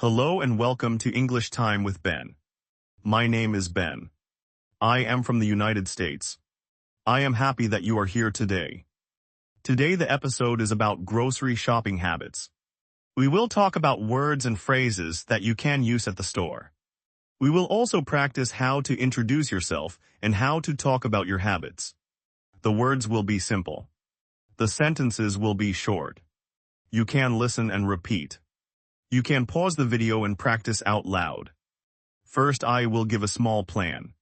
Hello and welcome to English Time with Ben. My name is Ben. I am from the United States. I am happy that you are here today. Today the episode is about grocery shopping habits. We will talk about words and phrases that you can use at the store. We will also practice how to introduce yourself and how to talk about your habits. The words will be simple. The sentences will be short. You can listen and repeat. You can pause the video and practice out loud. First, I will give a small plan.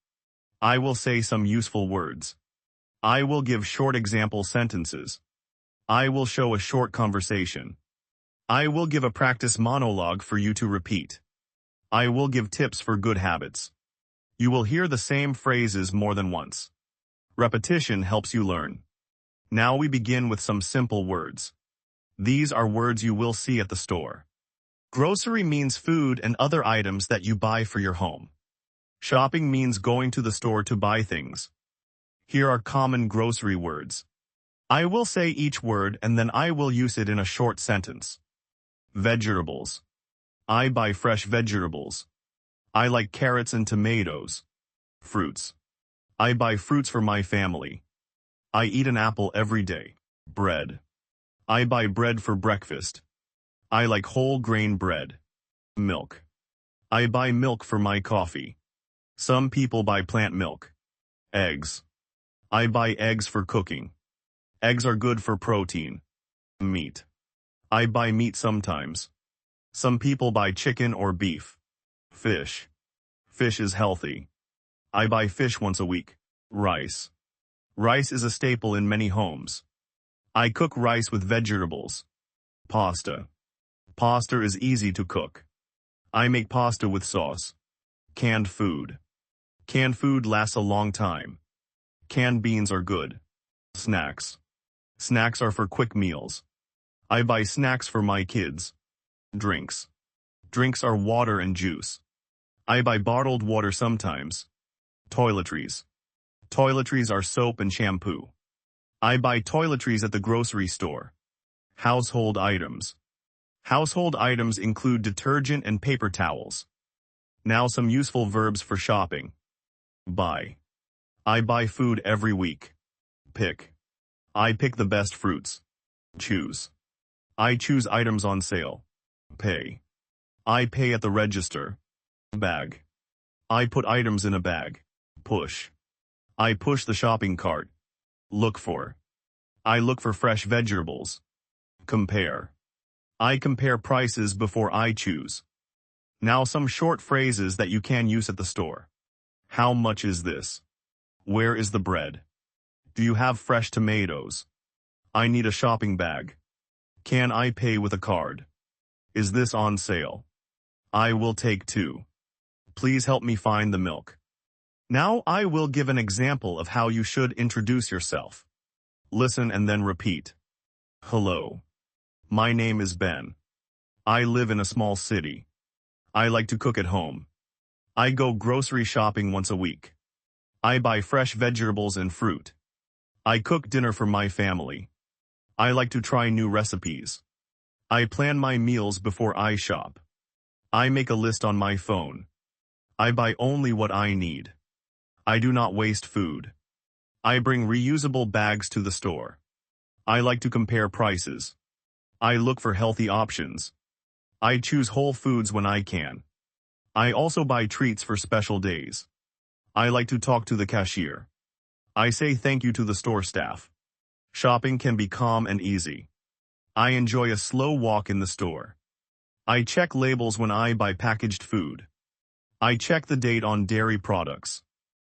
I will say some useful words. I will give short example sentences. I will show a short conversation. I will give a practice monologue for you to repeat. I will give tips for good habits. You will hear the same phrases more than once. Repetition helps you learn. Now we begin with some simple words. These are words you will see at the store. Grocery means food and other items that you buy for your home. Shopping means going to the store to buy things. Here are common grocery words. I will say each word and then I will use it in a short sentence. Vegetables. I buy fresh vegetables. I like carrots and tomatoes. Fruits. I buy fruits for my family. I eat an apple every day. Bread. I buy bread for breakfast. I like whole grain bread. Milk. I buy milk for my coffee. Some people buy plant milk. Eggs. I buy eggs for cooking. Eggs are good for protein. Meat. I buy meat sometimes. Some people buy chicken or beef. Fish. Fish is healthy. I buy fish once a week. Rice. Rice is a staple in many homes. I cook rice with vegetables. Pasta. Pasta is easy to cook. I make pasta with sauce. Canned food. Canned food lasts a long time. Canned beans are good. Snacks. Snacks are for quick meals. I buy snacks for my kids. Drinks. Drinks are water and juice. I buy bottled water sometimes. Toiletries. Toiletries are soap and shampoo. I buy toiletries at the grocery store. Household items. Household items include detergent and paper towels. Now some useful verbs for shopping. Buy. I buy food every week. Pick. I pick the best fruits. Choose. I choose items on sale. Pay. I pay at the register. Bag. I put items in a bag. Push. I push the shopping cart. Look for. I look for fresh vegetables. Compare. I compare prices before I choose. Now some short phrases that you can use at the store. How much is this? Where is the bread? Do you have fresh tomatoes? I need a shopping bag. Can I pay with a card? Is this on sale? I will take 2. Please help me find the milk. Now I will give an example of how you should introduce yourself. Listen and then repeat. Hello. My name is Ben. I live in a small city. I like to cook at home. I go grocery shopping once a week. I buy fresh vegetables and fruit. I cook dinner for my family. I like to try new recipes. I plan my meals before I shop. I make a list on my phone. I buy only what I need. I do not waste food. I bring reusable bags to the store. I like to compare prices. I look for healthy options. I choose whole foods when I can. I also buy treats for special days. I like to talk to the cashier. I say thank you to the store staff. Shopping can be calm and easy. I enjoy a slow walk in the store. I check labels when I buy packaged food. I check the date on dairy products.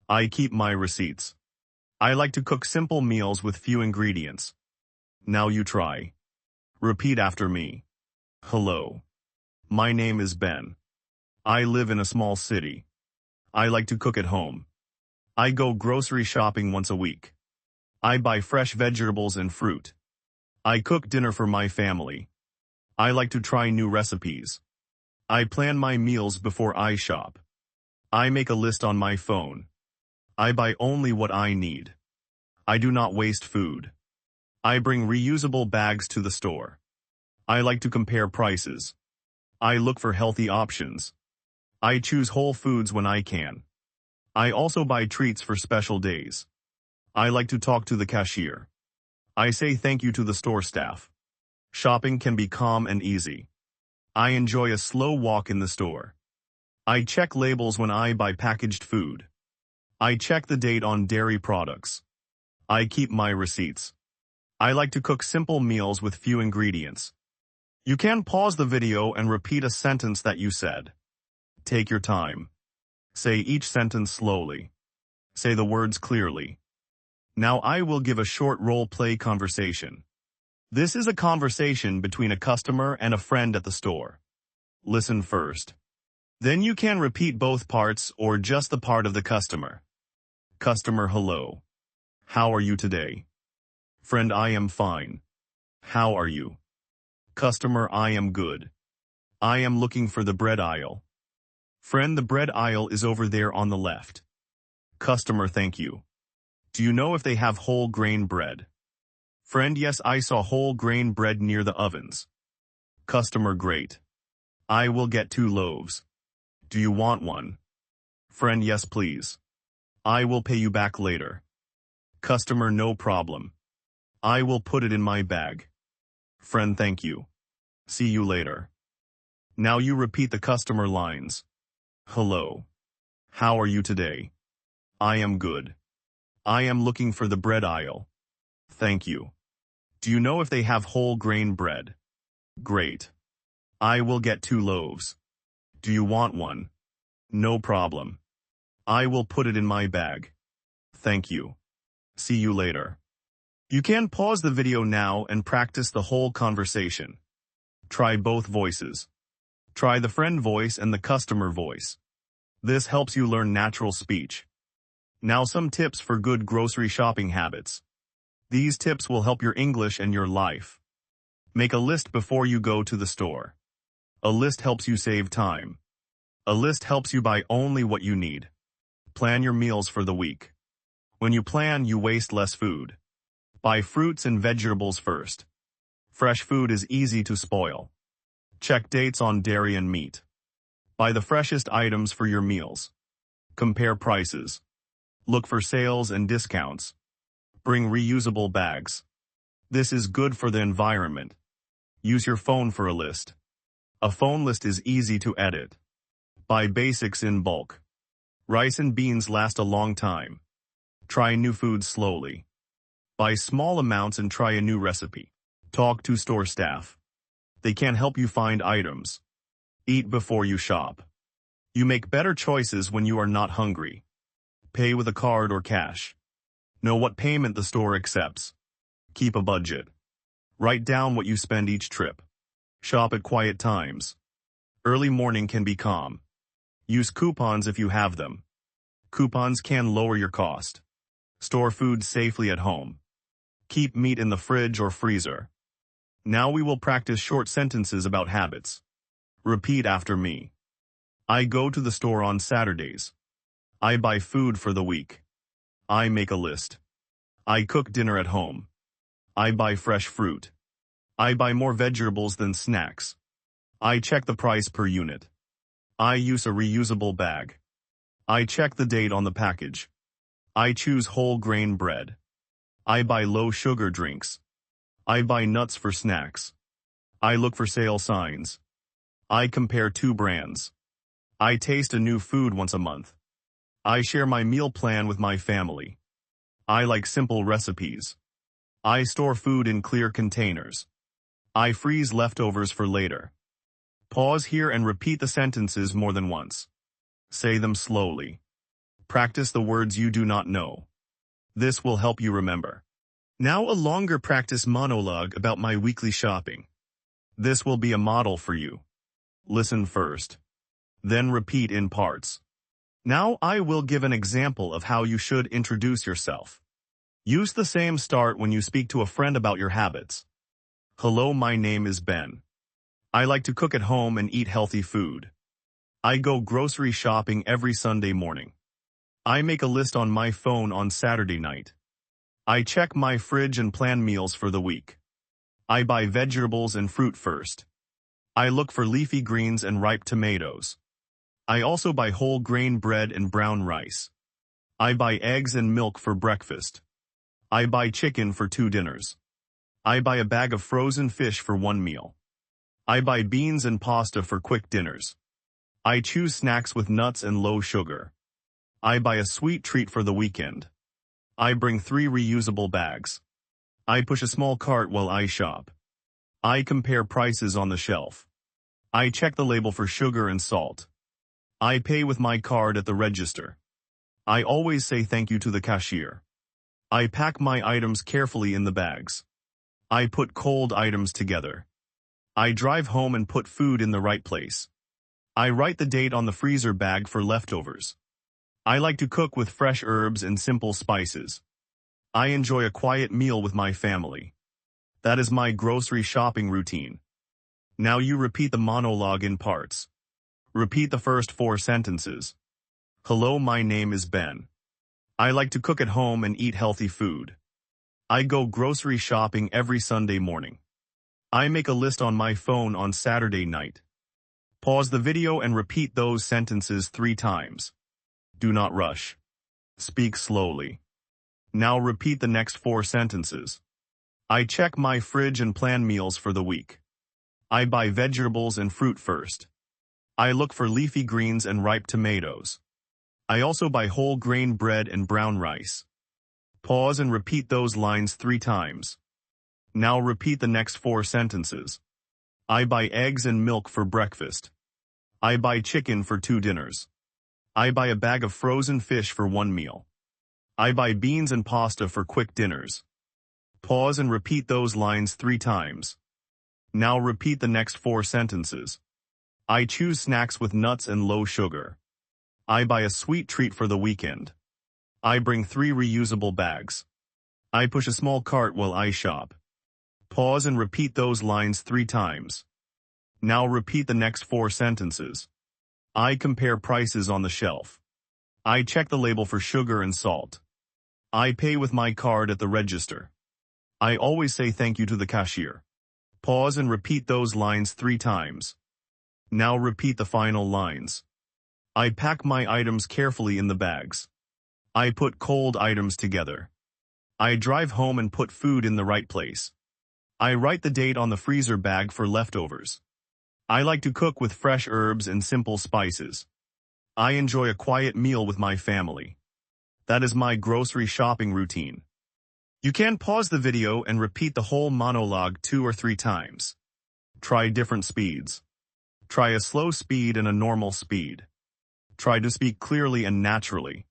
I keep my receipts. I like to cook simple meals with few ingredients. Now you try. Repeat after me. Hello. My name is Ben. I live in a small city. I like to cook at home. I go grocery shopping once a week. I buy fresh vegetables and fruit. I cook dinner for my family. I like to try new recipes. I plan my meals before I shop. I make a list on my phone. I buy only what I need. I do not waste food. I bring reusable bags to the store. I like to compare prices. I look for healthy options. I choose whole foods when I can. I also buy treats for special days. I like to talk to the cashier. I say thank you to the store staff. Shopping can be calm and easy. I enjoy a slow walk in the store. I check labels when I buy packaged food. I check the date on dairy products. I keep my receipts. I like to cook simple meals with few ingredients. You can pause the video and repeat a sentence that you said. Take your time. Say each sentence slowly. Say the words clearly. Now I will give a short role-play conversation. This is a conversation between a customer and a friend at the store. Listen first. Then you can repeat both parts or just the part of the customer. Customer, hello. How are you today? Friend, I am fine. How are you? Customer, I am good. I am looking for the bread aisle. Friend, the bread aisle is over there on the left. Customer, thank you. Do you know if they have whole grain bread? Friend, yes, I saw whole grain bread near the ovens. Customer, great. I will get 2 loaves. Do you want one? Friend, yes, please. I will pay you back later. Customer, no problem. I will put it in my bag. Friend, thank you. See you later. Now you repeat the customer lines. Hello. How are you today? I am good. I am looking for the bread aisle. Thank you. Do you know if they have whole grain bread? Great. I will get 2 loaves. Do you want one? No problem. I will put it in my bag. Thank you. See you later. You can pause the video now and practice the whole conversation. Try both voices. Try the friend voice and the customer voice. This helps you learn natural speech. Now some tips for good grocery shopping habits. These tips will help your English and your life. Make a list before you go to the store. A list helps you save time. A list helps you buy only what you need. Plan your meals for the week. When you plan, you waste less food. Buy fruits and vegetables first. Fresh food is easy to spoil. Check dates on dairy and meat. Buy the freshest items for your meals. Compare prices. Look for sales and discounts. Bring reusable bags. This is good for the environment. Use your phone for a list. A phone list is easy to edit. Buy basics in bulk. Rice and beans last a long time. Try new foods slowly. Buy small amounts and try a new recipe. Talk to store staff. They can help you find items. Eat before you shop. You make better choices when you are not hungry. Pay with a card or cash. Know what payment the store accepts. Keep a budget. Write down what you spend each trip. Shop at quiet times. Early morning can be calm. Use coupons if you have them. Coupons can lower your cost. Store food safely at home. Keep meat in the fridge or freezer. Now we will practice short sentences about habits. Repeat after me. I go to the store on Saturdays. I buy food for the week. I make a list. I cook dinner at home. I buy fresh fruit. I buy more vegetables than snacks. I check the price per unit. I use a reusable bag. I check the date on the package. I choose whole grain bread. I buy low sugar drinks. I buy nuts for snacks. I look for sale signs. I compare 2 brands. I taste a new food once a month. I share my meal plan with my family. I like simple recipes. I store food in clear containers. I freeze leftovers for later. Pause here and repeat the sentences more than once. Say them slowly. Practice the words you do not know. This will help you remember. Now a longer practice monologue about my weekly shopping. This will be a model for you. Listen first. Then repeat in parts. Now I will give an example of how you should introduce yourself. Use the same start when you speak to a friend about your habits. Hello, my name is Ben. I like to cook at home and eat healthy food. I go grocery shopping every Sunday morning. I make a list on my phone on Saturday night. I check my fridge and plan meals for the week. I buy vegetables and fruit first. I look for leafy greens and ripe tomatoes. I also buy whole grain bread and brown rice. I buy eggs and milk for breakfast. I buy chicken for 2 dinners. I buy a bag of frozen fish for 1 meal. I buy beans and pasta for quick dinners. I choose snacks with nuts and low sugar. I buy a sweet treat for the weekend. I bring 3 reusable bags. I push a small cart while I shop. I compare prices on the shelf. I check the label for sugar and salt. I pay with my card at the register. I always say thank you to the cashier. I pack my items carefully in the bags. I put cold items together. I drive home and put food in the right place. I write the date on the freezer bag for leftovers. I like to cook with fresh herbs and simple spices. I enjoy a quiet meal with my family. That is my grocery shopping routine. Now you repeat the monologue in parts. Repeat the first 4 sentences. Hello, my name is Ben. I like to cook at home and eat healthy food. I go grocery shopping every Sunday morning. I make a list on my phone on Saturday night. Pause the video and repeat those sentences 3 times. Do not rush. Speak slowly. Now repeat the next 4 sentences. I check my fridge and plan meals for the week. I buy vegetables and fruit first. I look for leafy greens and ripe tomatoes. I also buy whole grain bread and brown rice. Pause and repeat those lines 3 times. Now repeat the next 4 sentences. I buy eggs and milk for breakfast. I buy chicken for 2 dinners. I buy a bag of frozen fish for 1 meal. I buy beans and pasta for quick dinners. Pause and repeat those lines 3 times. Now repeat the next 4 sentences. I choose snacks with nuts and low sugar. I buy a sweet treat for the weekend. I bring 3 reusable bags. I push a small cart while I shop. Pause and repeat those lines 3 times. Now repeat the next 4 sentences. I compare prices on the shelf. I check the label for sugar and salt. I pay with my card at the register. I always say thank you to the cashier. Pause and repeat those lines 3 times. Now repeat the final lines. I pack my items carefully in the bags. I put cold items together. I drive home and put food in the right place. I write the date on the freezer bag for leftovers. I like to cook with fresh herbs and simple spices. I enjoy a quiet meal with my family. That is my grocery shopping routine. You can pause the video and repeat the whole monologue 2 or 3 times. Try different speeds. Try a slow speed and a normal speed. Try to speak clearly and naturally.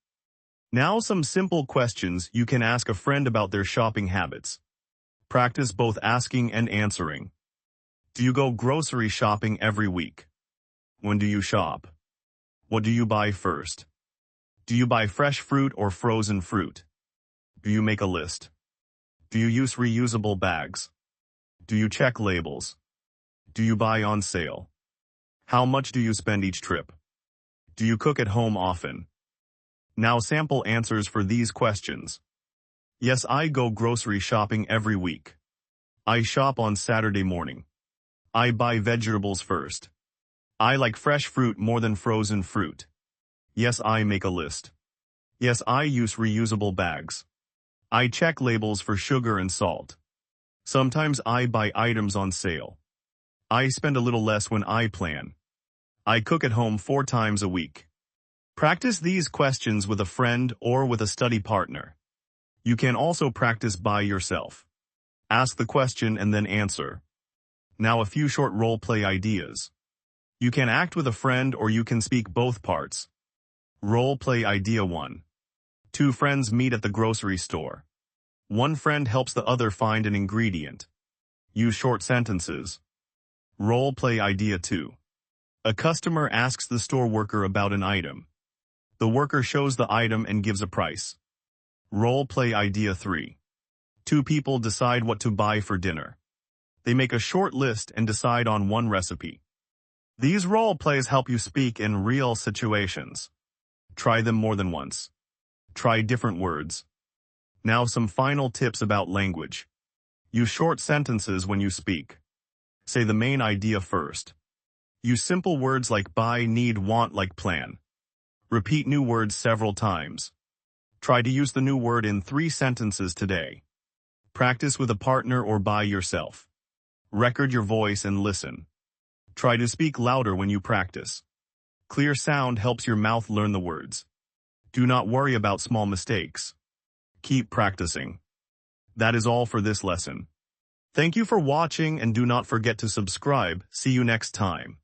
Now some simple questions you can ask a friend about their shopping habits. Practice both asking and answering. Do you go grocery shopping every week? When do you shop? What do you buy first? Do you buy fresh fruit or frozen fruit? Do you make a list? Do you use reusable bags? Do you check labels? Do you buy on sale? How much do you spend each trip? Do you cook at home often? Now sample answers for these questions. Yes, I go grocery shopping every week. I shop on Saturday morning. I buy vegetables first. I like fresh fruit more than frozen fruit. Yes, I make a list. Yes, I use reusable bags. I check labels for sugar and salt. Sometimes I buy items on sale. I spend a little less when I plan. I cook at home 4 times a week. Practice these questions with a friend or with a study partner. You can also practice by yourself. Ask the question and then answer. Now a few short role-play ideas. You can act with a friend or you can speak both parts. Role-play idea 1. 2 friends meet at the grocery store. One friend helps the other find an ingredient. Use short sentences. Role-play idea 2. A customer asks the store worker about an item. The worker shows the item and gives a price. Role-play idea 3. 2 people decide what to buy for dinner. They make a short list and decide on one recipe. These role plays help you speak in real situations. Try them more than once. Try different words. Now some final tips about language. Use short sentences when you speak. Say the main idea first. Use simple words like buy, need, want like plan. Repeat new words several times. Try to use the new word in 3 sentences today. Practice with a partner or by yourself. Record your voice and listen. Try to speak louder when you practice. Clear sound helps your mouth learn the words. Do not worry about small mistakes. Keep practicing. That is all for this lesson. Thank you for watching and do not forget to subscribe. See you next time.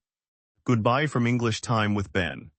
Goodbye from English Time with Ben.